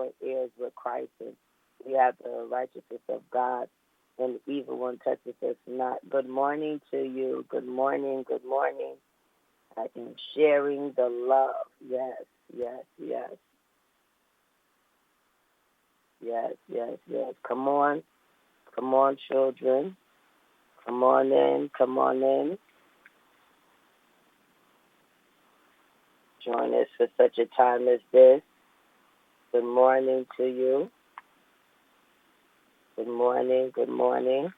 joint heirs with Christ, and we have the righteousness of God, and the evil one touches us not. Good morning to you. Good morning. Good morning. I am sharing the love. Yes, yes, yes. Yes, yes, yes. Come on. Come on, children. Come on in. Come on in. Join us for such a time as this. Good morning to you. Good morning. Good morning.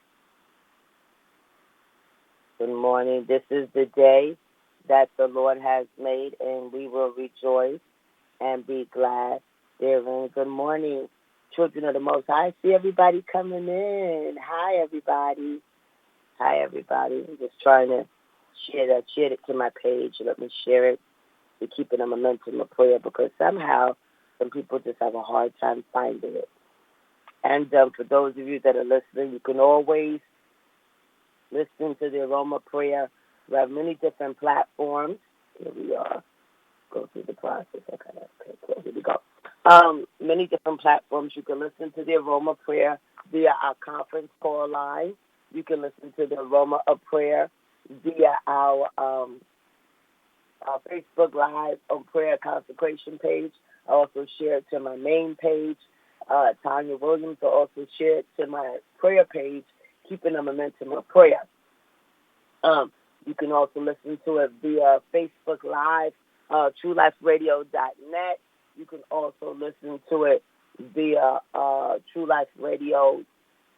Good morning. This is the day that the Lord has made, and we will rejoice and be glad therein. Good morning, children of the Most High. I see everybody coming in. Hi, everybody. Hi, everybody. I'm just trying to share that. Share it to my page. Let me share it. We're keeping a momentum of prayer because somehow some people just have a hard time finding it. And for those of you that are listening, you can always listen to the Aroma prayer. We have many different platforms. Here we are. Go through the process. Okay, cool. Here we go. Many different platforms. You can listen to the Aroma prayer via our conference call line. You can listen to the Aroma of prayer via our Facebook Live on prayer consecration page. I also share it to my main page. Tonya Williams will also share it to my prayer page, Keeping a Momentum of Prayer. You can also listen to it via Facebook Live, TruelifeRadio.net. You can also listen to it via True Life Radio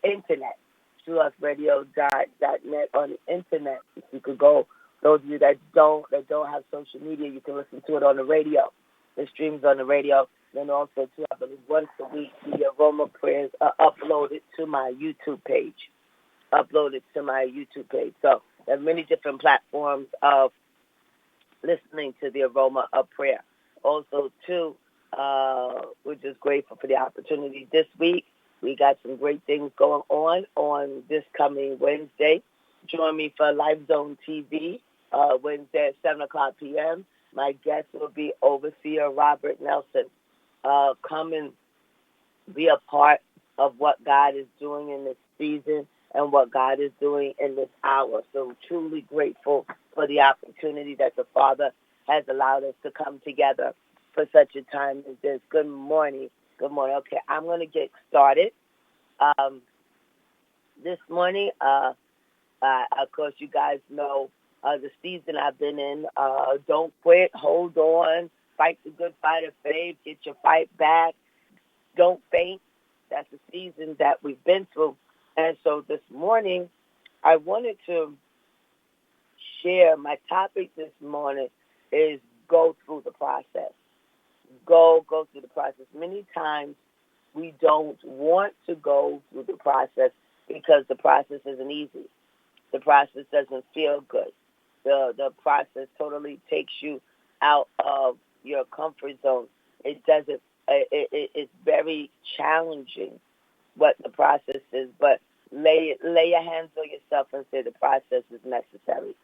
Internet, TruelifeRadio.net on the Internet. If you could go, those of you that don't have social media, you can listen to it on the radio. The streams on the radio. Then also, too, I believe once a week, the Aroma prayers are uploaded to my YouTube page. So there are many different platforms of listening to the Aroma of prayer. Also, too, we're just grateful for the opportunity this week. We got some great things going on this coming Wednesday. Join me for Life Zone TV Wednesday at 7 o'clock p.m. My guest will be Overseer Robert Nelson. Come and be a part of what God is doing in this season and what God is doing in this hour. So truly grateful for the opportunity that the Father has allowed us to come together for such a time as this. Good morning. Good morning. Okay, I'm going to get started. This morning, of course, you guys know the season I've been in. Don't quit. Hold on. Fight the good fight of faith. Get your fight back. Don't faint. That's the season that we've been through. And so this morning, I wanted to share my topic this morning is go through the process. Go through the process. Many times we don't want to go through the process because the process isn't easy. The process doesn't feel good. The process totally takes you out of your comfort zone. It doesn't. It's very challenging what the process is, but lay your hands on yourself and say the process is necessary.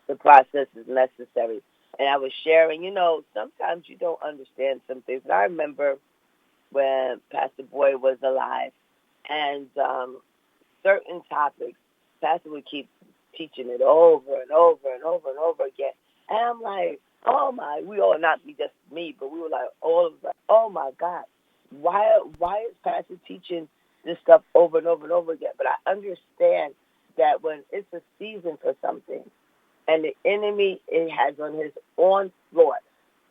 The process is necessary. And I was sharing, sometimes you don't understand some things. And I remember when Pastor Boy was alive, and certain topics, Pastor would keep teaching it over and over and over and over again. And I'm like, oh my, we all, not be just me, but we were like, all of us, oh my God, why is Pastor teaching this stuff over and over and over again? But I understand that when it's a season for something, and the enemy has on his onslaught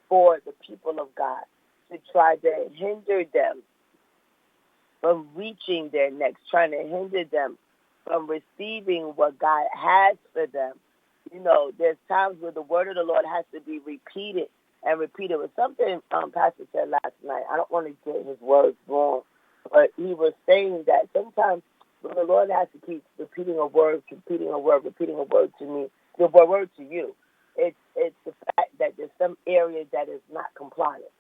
for the people of God to try to hinder them from reaching their next, trying to hinder them from receiving what God has for them. There's times where the word of the Lord has to be repeated and repeated. It was something Pastor said last night. I don't want to get his words wrong, but he was saying that sometimes when the Lord has to keep repeating a word to me, the word to you, it's the fact that there's some area that is not compliant.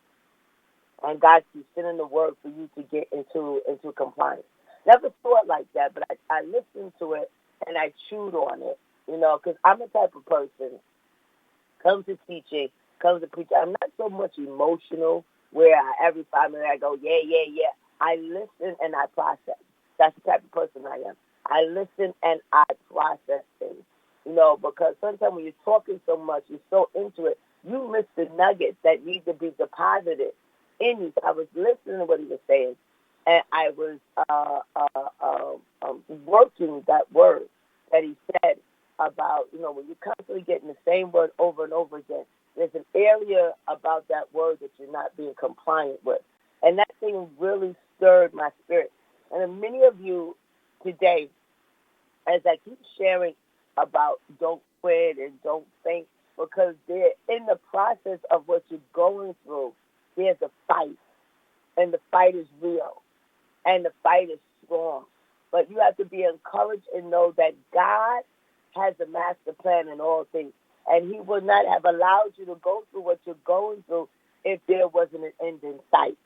And God keeps sending the word for you to get into compliance. Never thought like that, but I listened to it and I chewed on it, because I'm the type of person, comes to teaching, comes to preaching. I'm not so much emotional where every 5 minutes I go, yeah, yeah, yeah. I listen and I process. That's the type of person I am. I listen and I process things. Because sometimes when you're talking so much, you're so into it, you miss the nuggets that need to be deposited in you. So I was listening to what he was saying, and I was working that word that he said about, when you're constantly getting the same word over and over again, there's an area about that word that you're not being compliant with. And that thing really stirred my spirit. And many of you today, as I keep sharing about don't quit and don't faint, because they're in the process of what you're going through, there's a fight, and the fight is real, and the fight is strong. But you have to be encouraged and know that God has a master plan in all things, and he would not have allowed you to go through what you're going through if there wasn't an end in sight,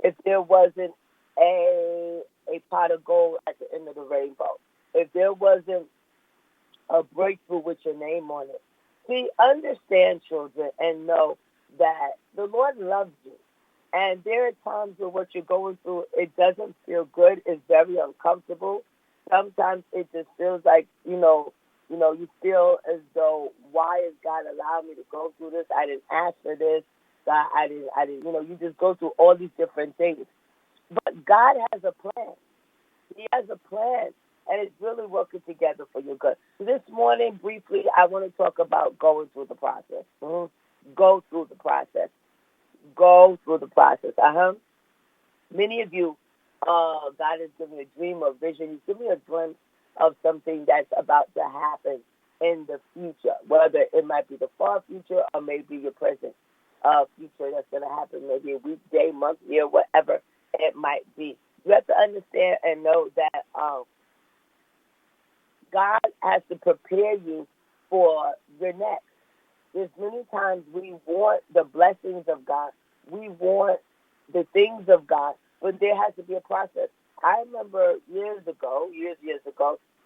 if there wasn't a pot of gold at the end of the rainbow, if there wasn't a breakthrough with your name on it. See, understand, children, and know that the Lord loves you. And there are times where what you're going through, it doesn't feel good. It's very uncomfortable. Sometimes it just feels like, you feel as though, why is God allowing me to go through this? I didn't ask for this. God, I didn't, you just go through all these different things. But God has a plan. He has a plan, and it's really working together for your good. So this morning, briefly, I want to talk about going through the process. Go through the process. Go through the process. Many of you, God has given me a dream or vision. He's given me a glimpse of something that's about to happen in the future, whether it might be the far future or maybe your present future that's going to happen, maybe a week, day, month, year, whatever it might be. You have to understand and know that God has to prepare you for your next. There's many times we want the blessings of God. We want the things of God, but there has to be a process. I remember years ago,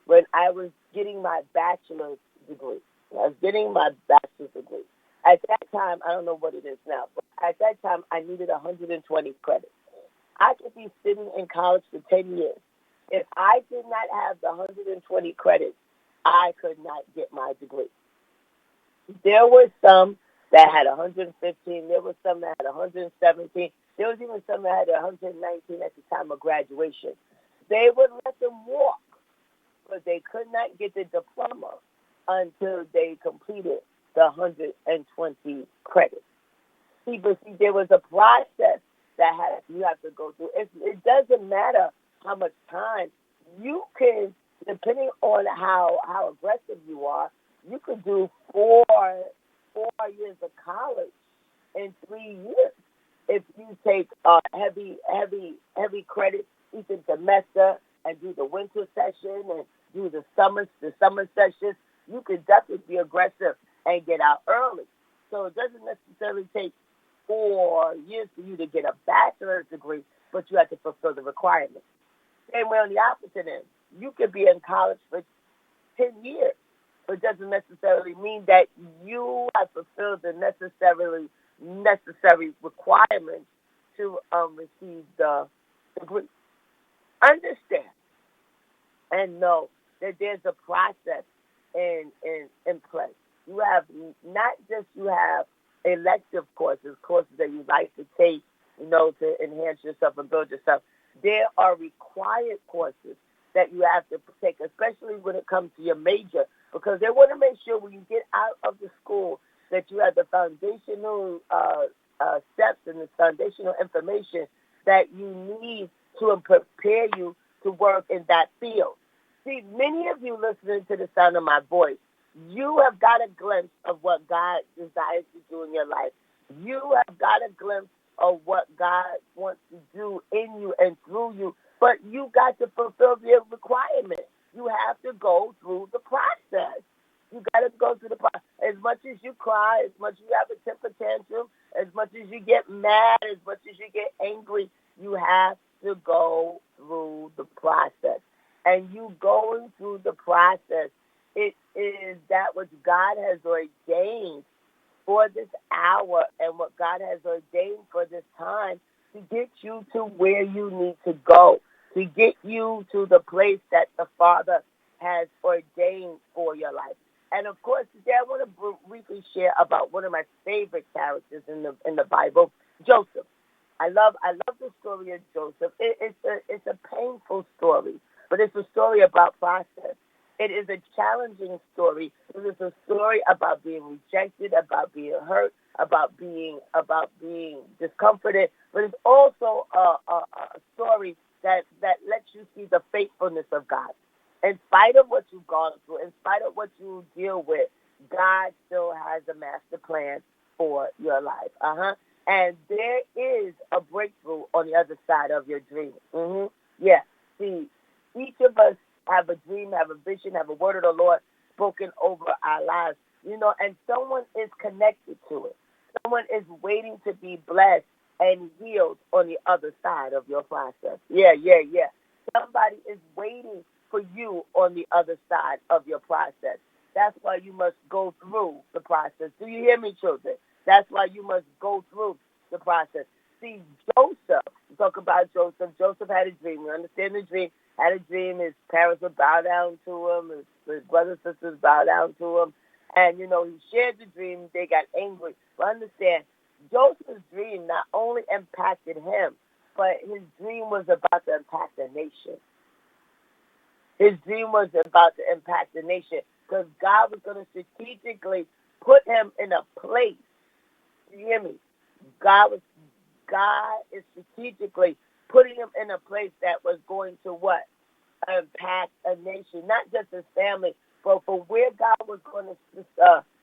when I was getting my bachelor's degree. I was getting my bachelor's degree. At that time, I don't know what it is now, but at that time, I needed 120 credits. I could be sitting in college for 10 years. If I did not have the 120 credits, I could not get my degree. There were some that had 115. There were some that had 117. There was even some that had 119 at the time of graduation. They would let them walk, but they could not get the diploma until they completed the 120 credits. See, there was a process that you have to go through. It doesn't matter how much time. You can, depending on how aggressive you are, you could do four years of college in 3 years if you take heavy credit each semester and do the winter session and do the summer sessions. You could definitely be aggressive and get out early. So it doesn't necessarily take 4 years for you to get a bachelor's degree, but you have to fulfill the requirements. Same way on the opposite end. You could be in college for 10 years, but it doesn't necessarily mean that you have fulfilled the necessary requirements to receive the degree. Understand and know that there's a process in place. You have you have elective courses that you like to take, to enhance yourself and build yourself. There are required courses that you have to take, especially when it comes to your major, because they want to make sure when you get out of the school that you have the foundational steps and the foundational information that you need to prepare you to work in that field. See, many of you listening to the sound of my voice, you have got a glimpse of what God desires to do in your life. You have got a glimpse of what God wants to do in you and through you, but you got to fulfill the requirements. You have to go through the process. You got to go through the process. As much as you cry, as much as you have a temper tantrum, as much as you get mad, as much as you get angry, you have to go through the process. And you going through the process, it is that which God has ordained for this hour and what God has ordained for this time to get you to where you need to go, to get you to the place that the Father has ordained for your life. And of course, today I want to briefly share about one of my favorite characters in the Bible, Joseph. I love the story of Joseph. It's a painful story, but it's a story about process. It is a challenging story. It is a story about being rejected, about being hurt, about being discomforted. But it's also a story that lets you see the faithfulness of God. In spite of what you've gone through, in spite of what you deal with, God still has a master plan for your life. And there is a breakthrough on the other side of your dream. Yeah. See, each of us have a dream, have a vision, have a word of the Lord spoken over our lives. And someone is connected to it. Someone is waiting to be blessed and healed on the other side of your process. Yeah. Somebody is waiting for you on the other side of your process. That's why you must go through the process. Do you hear me, children? That's why you must go through the process. See, Joseph, we talk about Joseph. Joseph had a dream. We understand the dream. Had a dream. His parents would bow down to him. His brothers and sisters bow down to him. And, he shared the dream. They got angry. But understand, Joseph's dream not only impacted him, but his dream was about to impact the nation. His dream was about to impact the nation because God was going to strategically put him in a place. You hear me? God is strategically putting him in a place that was going to what? Impact a nation, not just his family, but for where God was going to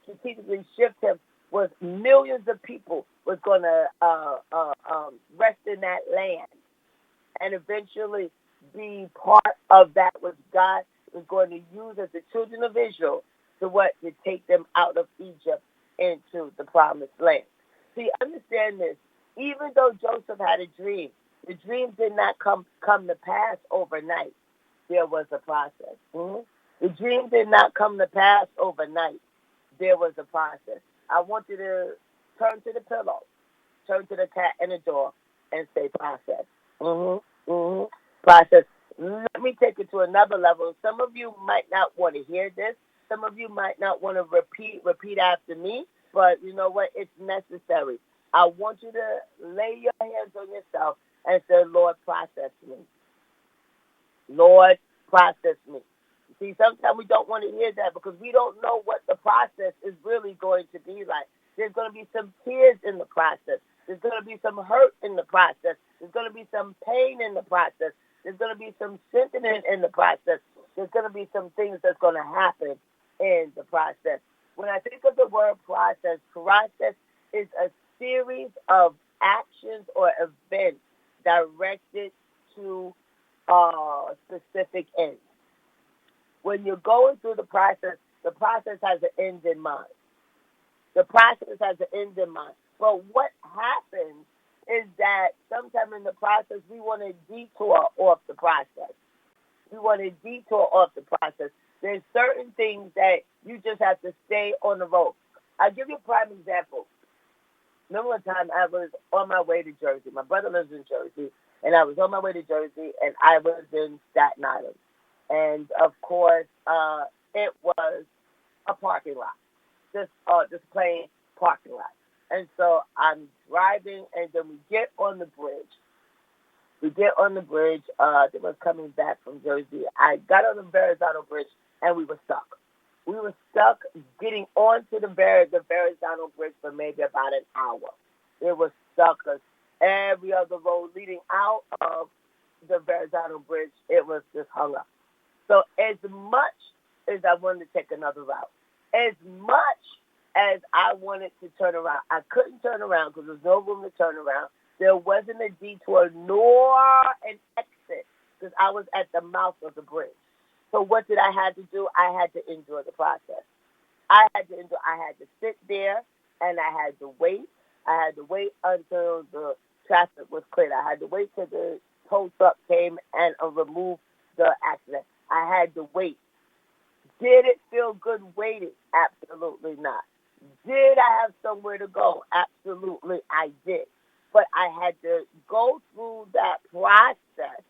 strategically shift him was millions of people was going to rest in that land and eventually be part of that which God was going to use as the children of Israel to take them out of Egypt into the promised land. See, understand this. Even though Joseph had a dream, the dream did not come to pass overnight. There was a process. The dream did not come to pass overnight. There was a process. I want you to turn to the pillow, turn to the cat and the door, and say process. Process. Let me take it to another level. Some of you might not want to hear this. Some of you might not want to repeat after me. But you know what? It's necessary. I want you to lay your hands on yourself and say, Lord, process me. Lord, process me. See, sometimes we don't want to hear that because we don't know what the process is really going to be like. There's going to be some tears in the process. There's going to be some hurt in the process. There's going to be some pain in the process. There's going to be some strengthening in the process. There's going to be some things that's going to happen in the process. When I think of the word process is a series of actions or events directed to specific ends. When you're going through the process has an end in mind. The process has an end in mind. But what happens is that sometime in the process, we want to detour off the process. There's certain things that you just have to stay on the road. I'll give you a prime example. Remember one time I was on my way to Jersey. My brother lives in Jersey, and I was on my way to Jersey, and I was in Staten Island. And, of course, it was a parking lot, just plain parking lot. And so I'm driving, and then we get on the bridge. They was coming back from Jersey. I got on the Verrazano Bridge, and we were stuck. We were stuck getting onto the Verrazano Bridge for maybe about an hour. It was stuck because every other road leading out of the Verrazano Bridge, it was just hung up. So as much as I wanted to take another route, as much as I wanted to turn around, I couldn't turn around because there was no room to turn around. There wasn't a detour nor an exit because I was at the mouth of the bridge. So what did I have to do? I had to endure the process. I had to sit there and I had to wait. I had to wait until the traffic was cleared. I had to wait till the tow truck came and removed the accident. I had to wait. Did it feel good waiting? Absolutely not. Did I have somewhere to go? Absolutely, I did. But I had to go through that process.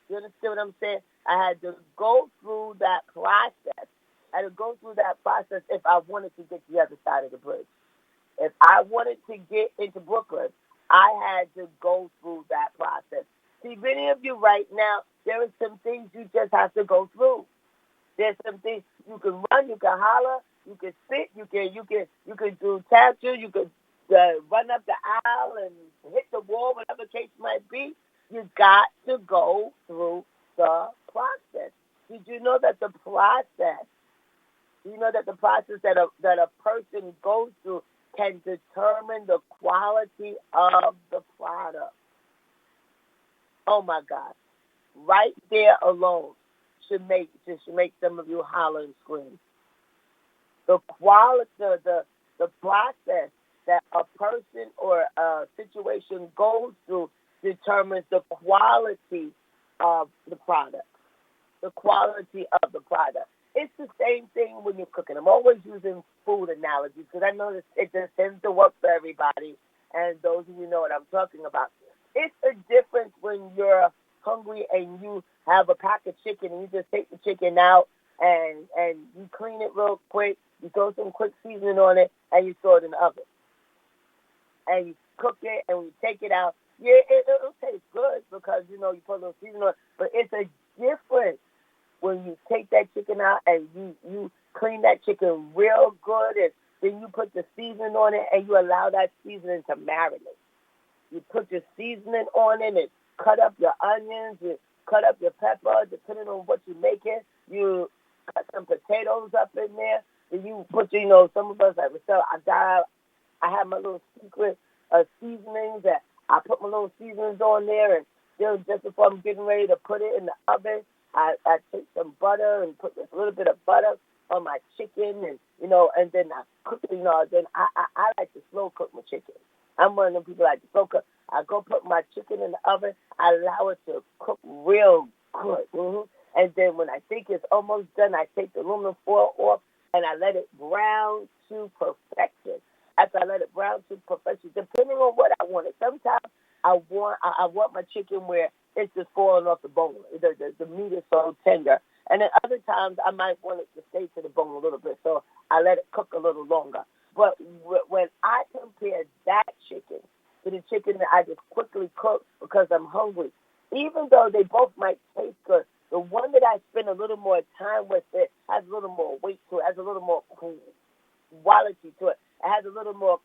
You understand what I'm saying? I had to go through that process. I had to go through that process if I wanted to get to the other side of the bridge. If I wanted to get into Brooklyn, I had to go through that process. See, many of you right now, there are some things you just have to go through. There's some things you can run, you can holler, you can spit, you can do tattoo, you can run up the aisle and hit the wall, whatever the case might be. You got to go through the process. Did you know that the process? You know that the process that a person goes through can determine the quality of the product. Oh my God! Right there alone should make some of you holler and scream. The quality, the process that a person or a situation goes through determines the quality of the product. The quality of the product. It's the same thing when you're cooking. I'm always using food analogies because I know it just tends to work for everybody, and those of you know what I'm talking about. It's a difference when you're hungry and you have a pack of chicken and you just take the chicken out and you clean it real quick, you throw some quick seasoning on it, and you throw it in the oven. And you cook it, and when you take it out, yeah, it'll taste good because, you put a little seasoning on it, but it's a difference when you take that chicken out and you clean that chicken real good, and then you put the seasoning on it and you allow that seasoning to marinate. You put your seasoning on it and cut up your onions, you cut up your pepper, depending on what you're making. You cut some potatoes up in there. And you put, some of us like myself, I have my little secret seasonings that I put my little seasonings on there, and just before I'm getting ready to put it in the oven, I take some butter and put just a little bit of butter on my chicken, and then I cook it. Then I like to slow cook my chicken. I'm one of them people that like to slow cook. I go put my chicken in the oven. I allow it to cook real good. And then when I think it's almost done, I take the aluminum foil off and I let it brown to perfection. After I let it brown to perfection, depending on what I want. Sometimes I want my chicken where it's just falling off the bone. The meat is so tender. And then other times I might want it to stay to the bone a little bit, so I let it cook a little longer. But when I compare that chicken to the chicken that I just quickly cook because I'm hungry, even though they both might taste good, the one that I spend a little more time with, it has a little more weight to it, has a little more quality to it. It has a little more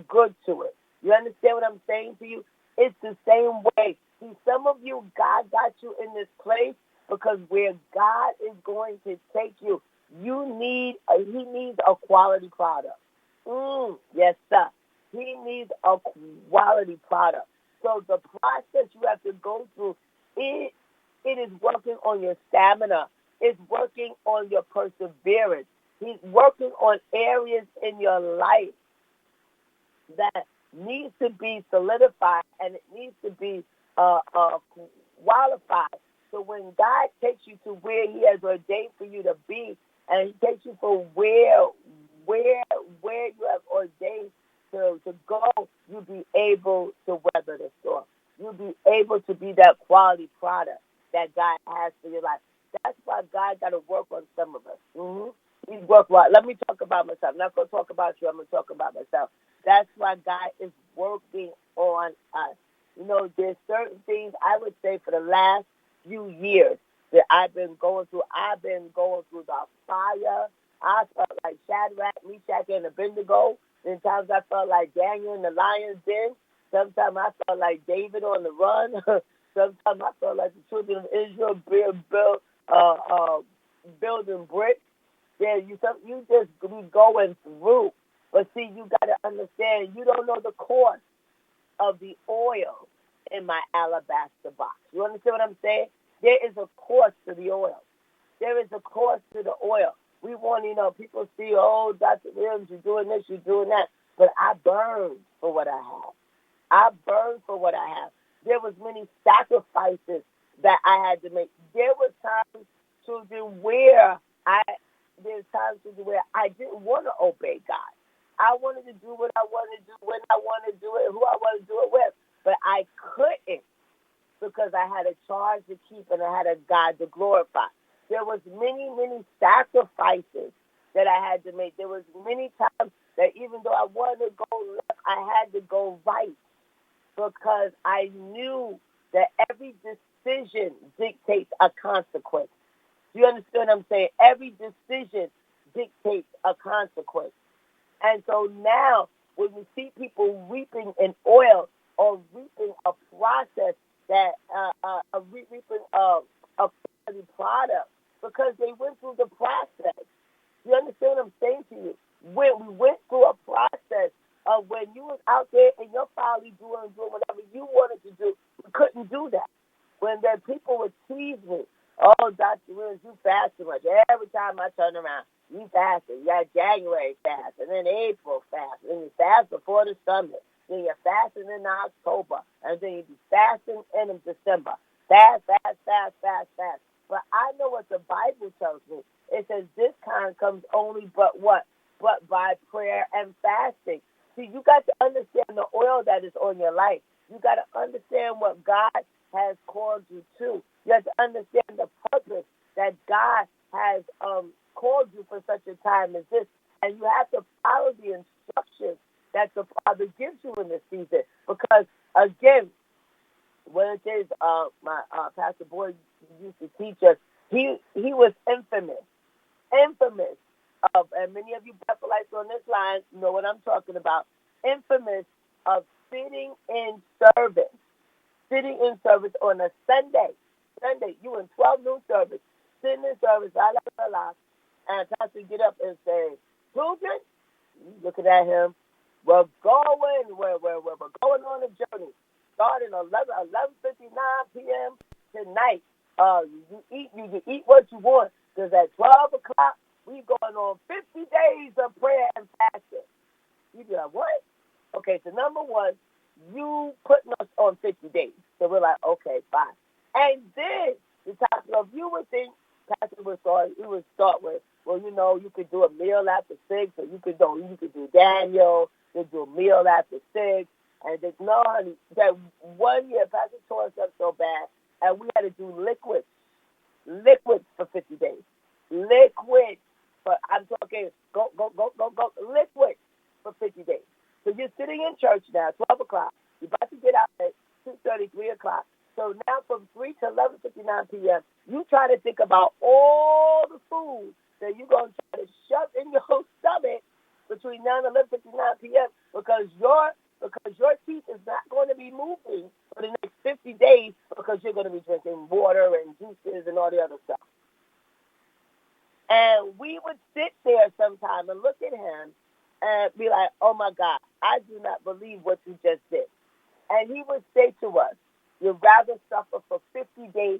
good to it. You understand what I'm saying to you? It's the same way. See, some of you, God got you in this place because where God is going to take you, He needs a quality product. Yes, sir. He needs a quality product. So the process you have to go through, it is working on your stamina. It's working on your perseverance. He's working on areas in your life that needs to be solidified and it needs to be qualified. So when God takes you to where He has ordained for you to be, and He takes you for where you have ordained to go, you'll be able to weather the storm. You'll be able to be that quality product that God has for your life. That's why God got to work on some of us. He's working. Let me talk about myself. I'm not going to talk about you. I'm going to talk about myself. That's why God is working on us. There's certain things I would say for the last few years that I've been going through. I've been going through the fire. I felt like Shadrach, Meshach, and Abednego. Then times I felt like Daniel in the lion's den. Sometimes I felt like David on the run. Sometimes I felt like the children of Israel building bricks. Yeah, you just be going through. But see, you got to understand, you don't know the cost of the oil in my alabaster box. You understand what I'm saying? There is a cost to the oil. There is a cost to the oil. We want, people see, oh, Dr. Williams, you're doing this, you're doing that. But I burn for what I have. I burn for what I have. There was many sacrifices that I had to make. There were times, children, where I didn't want to obey God. I wanted to do what I wanted to do, when I wanted to do it, who I wanted to do it with. But I couldn't because I had a charge to keep and I had a God to glorify. There was many, many sacrifices that I had to make. There was many times that even though I wanted to go left, I had to go right because I knew that every decision dictates a consequence. Do you understand what I'm saying? Every decision dictates a consequence. And so now, when we see people reaping an oil or reaping a process that reaping a quality product, because they went through the process. You understand what I'm saying to you? When we went through a process of when you was out there in your folly doing whatever you wanted to do, we couldn't do that. When the people would tease me, oh, Dr. Williams, you fast too much. Every time I turn around, you fasted. You got January fast, and then April fast, and then you fast before the summer. Then you're fasting in October, and then you be fasting in December. Fast, fast, fast, fast, fast. But I know what the Bible tells me. It says this kind comes only but what? But by prayer and fasting. See, you got to understand the oil that is on your life. You got to understand what God has called you to. You have to understand the purpose that God has called you for such a time as this. And you have to follow the instructions that the Father gives you in this season. Because, again, when it says, my Pastor Boyd used to teach us, he was infamous, and many of you Bethelites on this line know what I'm talking about, infamous of sitting in service on a Sunday, you in 12 noon service, sitting in service, and Pastor get up and say, children, looking at him, we're going on a journey, starting 11:59 p.m. tonight. You eat what you want, because at 12 o'clock, we going on 50 days of prayer and fasting. You be like, what? Okay, so number one, you putting us on 50 days. So we're like, okay, fine. And then the topic of you would think, Pastor would start with, well, you could do a meal after 6, or you could do Daniel, you could do a meal after 6. And they, no, honey, that one year, Pastor tore us up so bad, and we had to do liquids for 50 days. Liquid, but I'm talking go, liquid for 50 days. So you're sitting in church now, 12 o'clock. You're about to get out at 2:30, 3 o'clock. So now from 3 to 11:59 p.m., you try to think about all the food that you're going to try to shove in your stomach between now and 11:59 p.m. because your teeth is not going to be moving for the next 50 days because you're going to be drinking water and juices and all the other stuff. And we would sit there sometime and look at him and be like, oh, my God, I do not believe what you just did. And he would say to us, you'd rather suffer for 50 days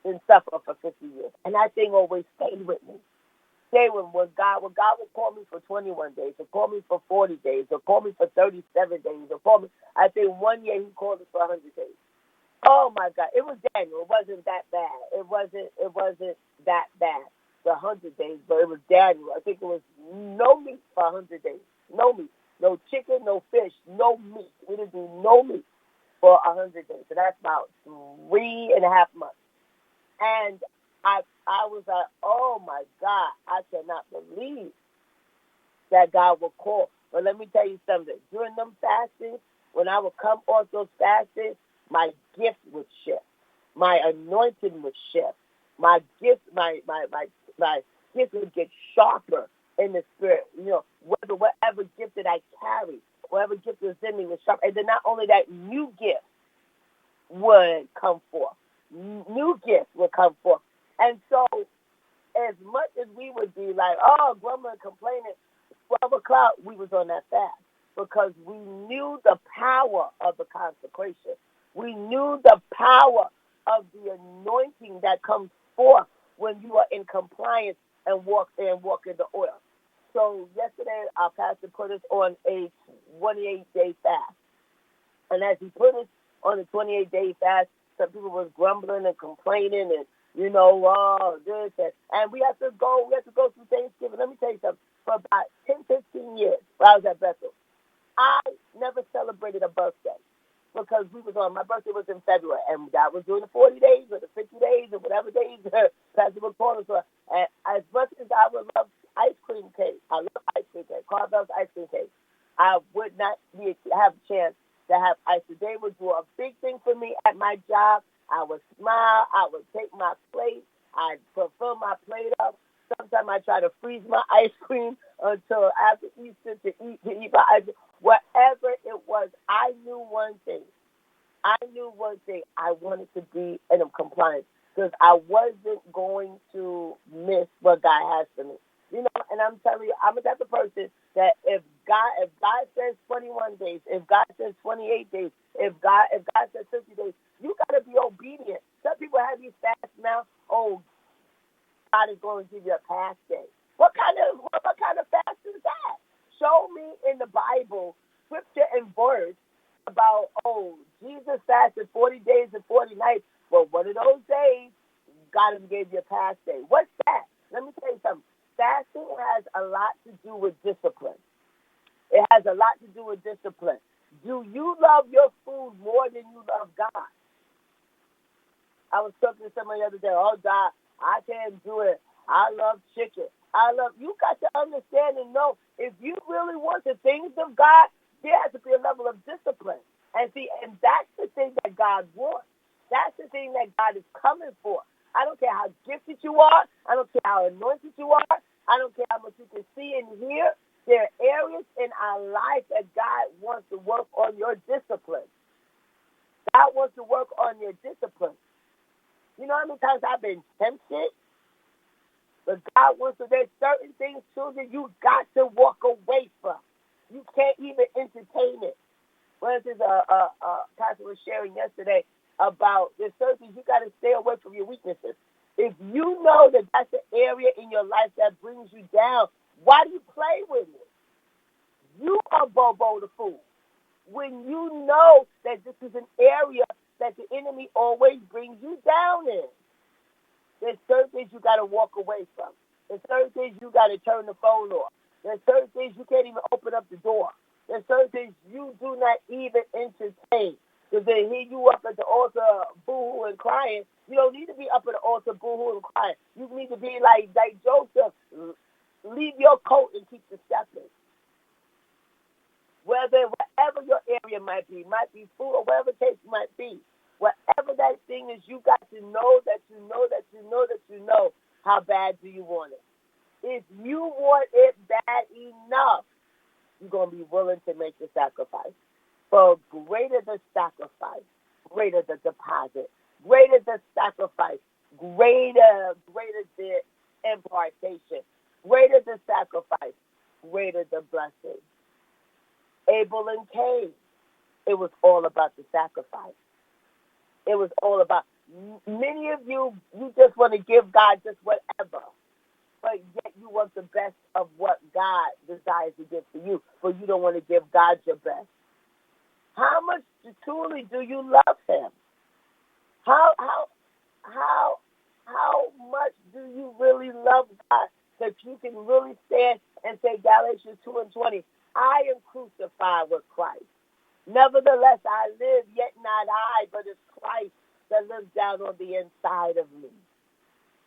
than suffer for 50 years. And that thing always stayed with me. Stay with me. When God would call me for 21 days, or call me for 40 days, or call me for 37 days, or call me, I think one year he called us for 100 days. Oh, my God. It was Daniel. It wasn't that bad. It wasn't that bad, the 100 days, but it was Daniel. I think it was no meat for 100 days. No meat. No chicken, no fish, no meat. We didn't do no meat for 100 days. So that's about 3.5 months. And I was like, oh, my God, I cannot believe that God will call. But let me tell you something. During them fastings, when I would come off those fastings, my gift would shift. My anointing would shift. My gift would get sharper in the spirit. Whatever gift that I carry, whatever gift was in me was sharp. And then not only that, new gift would come forth. New gifts would come forth. And so as much as we would be like, oh, grumbling, complaining, 12 o'clock, we was on that fast because we knew the power of the consecration. We knew the power of the anointing that comes forth when you are in compliance and walk in the oil. So yesterday, our pastor put us on a 28-day fast. And as he put us on a 28-day fast, some people was grumbling and complaining and This and we have to go through Thanksgiving. Let me tell you something. For about 10, 15 years, while I was at Bethel, I never celebrated a birthday because my birthday was in February, and God was doing the 40 days or the 50 days or whatever days Pastor was calling for. And as much as I would love ice cream cake, I love ice cream cake, Carvel's ice cream cake, I would not have a chance to have ice cream. They would do a big thing for me at my job. I would smile. I would take my plate. I'd fill my plate up. Sometimes I try to freeze my ice cream until after Easter to eat my ice cream. Whatever it was, I knew one thing. I wanted to be in compliance because I wasn't going to miss what God has for me. And I'm telling you, I'm the type of person that if God says 21 days, if God says 28 days, if God says 50 days, you got to be obedient. Some people have these fasts now. Oh, God is going to give you a fast day. What kind of fast is that? Show me in the Bible, scripture and verse about, Jesus fasted 40 days and 40 nights. Well, one of those days, God gave you a fast day. What's that? Let me tell you something. Fasting has a lot to do with discipline. It has a lot to do with discipline. Do you love your food more than you love God? I was talking to somebody the other day. Oh, God, I can't do it. I love chicken. You got to understand and know if you really want the things of God, there has to be a level of discipline. And that's the thing that God wants. That's the thing that God is coming for. I don't care how gifted you are. I don't care how anointed you are. I don't care how much you can see and hear. There are areas in our life that God wants to work on your discipline. God wants to work on your discipline. You know how many times I've been tempted? But God wants to, there's certain things, children, you got to walk away from. You can't even entertain it. For instance, Pastor was sharing yesterday about there's certain things you got to stay away from your weaknesses. If you know that that's an area in your life that brings you down, why do you play with it? You are Bobo the fool. When you know that this is an area that the enemy always brings you down in, there's certain things you got to walk away from. There's certain things you got to turn the phone off. There's certain things you can't even open up the door. There's certain things you do not even entertain. Because they hear you up at the altar boo-hoo and crying. You don't need to be up at the altar boo-hoo and crying. You need to be like Joseph. Leave your coat and keep the stepping. Wherever your area might be food or whatever the case might be, whatever that thing is, you got to know how bad do you want it. If you want it bad enough, you're going to be willing to make the sacrifice. For greater the sacrifice, greater the deposit, greater the sacrifice, greater the impartation, greater the sacrifice, greater the blessing. Abel and Cain, it was all about the sacrifice. It was all about, many of you just want to give God just whatever, but yet you want the best of what God desires to give to you, but you don't want to give God your best. How much truly do you love Him? How much do you really love God that you can really stand and say, Galatians 2:20, I am crucified with Christ. Nevertheless, I live, yet not I, but it's Christ that lives down on the inside of me.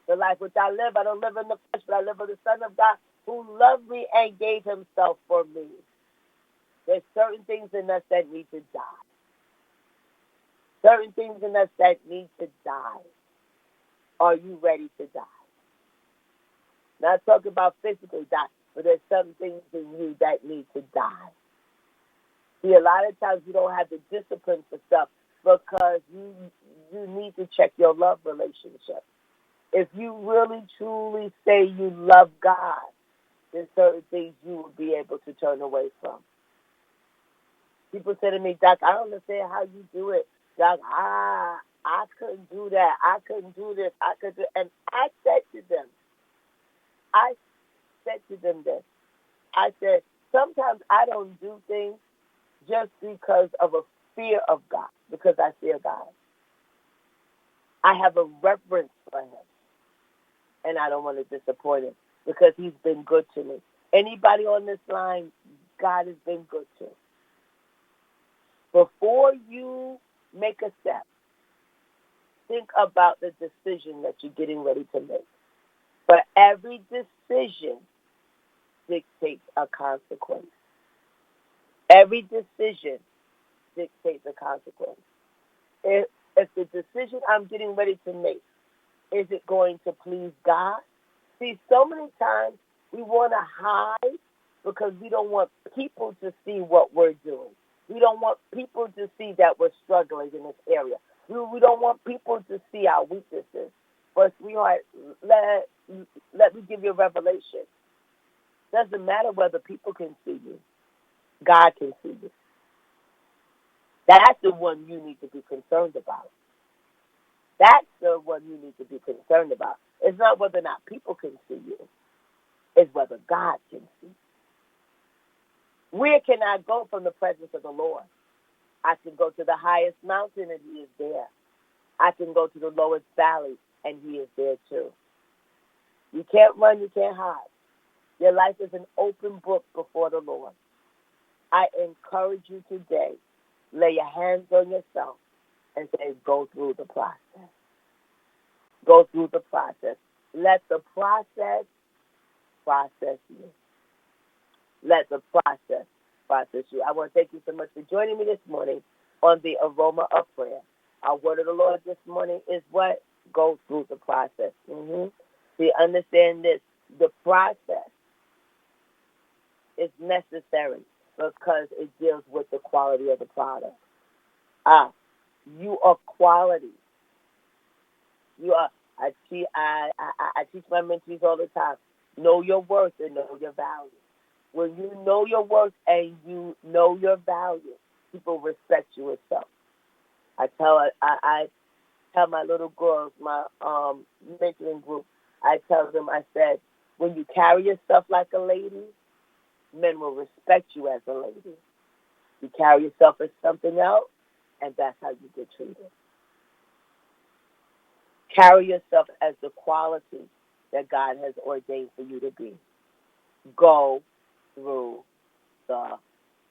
The life which I live, I don't live in the flesh, but I live in the Son of God who loved me and gave Himself for me. There's certain things in us that need to die. Certain things in us that need to die. Are you ready to die? Not talking about physically die, but there's some things in you that need to die. See, a lot of times you don't have the discipline for stuff because you need to check your love relationship. If you really, truly say you love God, there's certain things you will be able to turn away from. People say to me, Doc, I don't understand how you do it. Doc, I couldn't do that. I couldn't do this. And I said to them this. I said, sometimes I don't do things just because of a fear of God, because I fear God. I have a reverence for him. And I don't want to disappoint him because he's been good to me. Anybody on this line, God has been good to. Before you make a step, think about the decision that you're getting ready to make. For every decision dictates a consequence. Every decision dictates a consequence. If the decision I'm getting ready to make, is it going to please God? See, so many times we want to hide because we don't want people to see what we're doing. We don't want people to see that we're struggling in this area. We don't want people to see our weaknesses. But sweetheart, let me give you a revelation. Doesn't matter whether people can see you. God can see you. That's the one you need to be concerned about. That's the one you need to be concerned about. It's not whether or not people can see you. It's whether God can see you. Where can I go from the presence of the Lord? I can go to the highest mountain and he is there. I can go to the lowest valley and he is there too. You can't run, you can't hide. Your life is an open book before the Lord. I encourage you today, lay your hands on yourself and say, go through the process. Go through the process. Let the process you. Let the process you. I want to thank you so much for joining me this morning on the Aroma of Prayer. Our word of the Lord this morning is what? Go through the process. See, understand this. The process is necessary because it deals with the quality of the product. You are quality. You are. I teach my mentees all the time. Know your worth and know your value. When you know your worth and you know your value, people respect you as self. I tell my little girls, my mentoring group, I tell them, I said, when you carry yourself like a lady, men will respect you as a lady. You carry yourself as something else, and that's how you get treated. Carry yourself as the quality that God has ordained for you to be. Go through the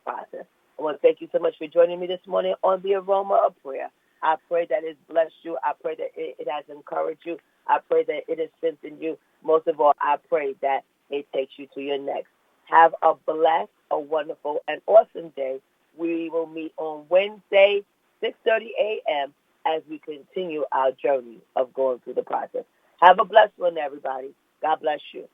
process. I want to thank you so much for joining me this morning on the Aroma of Prayer. I pray that it's blessed you. I pray that it has encouraged you. I pray that it has strengthened you. Most of all, I pray that it takes you to your next. Have a blessed, a wonderful, and awesome day. We will meet on Wednesday, 6:30 a.m., as we continue our journey of going through the process. Have a blessed one, everybody. God bless you.